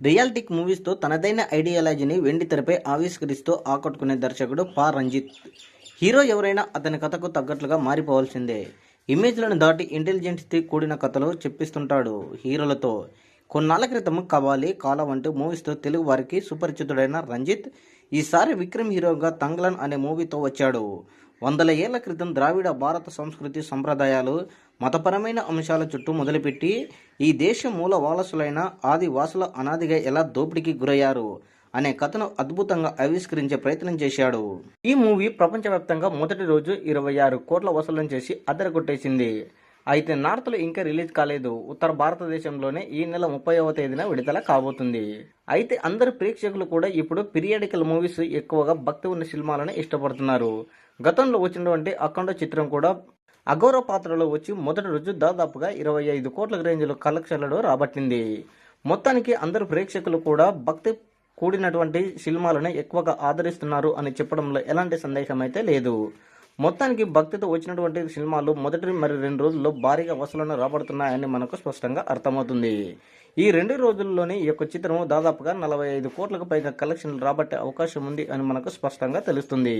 రియాలిటిక్ మూవీస్తో తనదైన ఐడియాలజీని వెండి తెరపై ఆవిష్కరిస్తూ ఆకట్టుకునే దర్శకుడు పా రంజిత్. హీరో ఎవరైనా అతని కథకు తగ్గట్లుగా మారిపోవాల్సిందే. ఇమేజ్లను దాటి ఇంటెలిజెన్స్తో కూడిన కథలు చెప్పిస్తుంటాడు హీరోలతో. కొన్నాళ్ల క్రితం కవాలి, కాల వంటి మూవీస్తో తెలుగు వారికి సుపరిచితుడైన రంజిత్ ఈసారి విక్రమ్ హీరోగా తంగ్లన్ అనే మూవీతో వచ్చాడు. వందల ఏళ్ల క్రితం ద్రావిడ భారత సంస్కృతి సంప్రదాయాలు, మతపరమైన అంశాల చుట్టూ మొదలుపెట్టి ఈ దేశ మూల వారసులైన ఆదివాసుల అనాదిగా ఎలా దోపిడీకి గురయ్యారు అనే కథను అద్భుతంగా ఆవిష్కరించే ప్రయత్నం చేశాడు. ఈ మూవీ ప్రపంచవ్యాప్తంగా మొదటి రోజు 26 కోట్ల వసూలు చేసి అదరగొట్టేసింది. అయితే నార్త్లో ఇంకా రిలీజ్ కాలేదు. ఉత్తర భారతదేశంలోనే ఈ నెల 30వ తేదీన విడుదల కాబోతుంది. అయితే అందరు ప్రేక్షకులు కూడా ఇప్పుడు పీరియాడికల్ మూవీస్, ఎక్కువగా భక్తి ఉన్న సినిమాలను ఇష్టపడుతున్నారు. గతంలో వచ్చినటువంటి అఖండ చిత్రం కూడా అఘోర పాత్రలో వచ్చి మొదటి రోజు దాదాపుగా 25 కోట్ల రేంజ్లో కలెక్షన్లను రాబట్టింది. మొత్తానికి అందరు ప్రేక్షకులు కూడా భక్తి కూడినటువంటి సినిమాలను ఎక్కువగా ఆదరిస్తున్నారు అని చెప్పడంలో ఎలాంటి సందేహం అయితే లేదు. మొత్తానికి భక్తితో వచ్చినటువంటి సినిమాలు మొదటి మరి 2 రోజుల్లో భారీగా వసూలను రాబడుతున్నాయని మనకు స్పష్టంగా అర్థమవుతుంది. ఈ 2 రోజుల్లోనే ఈ యొక్క చిత్రం దాదాపుగా 45 కోట్లకు పైగా కలెక్షన్లు రాబట్టే అవకాశం ఉంది అని మనకు స్పష్టంగా తెలుస్తుంది.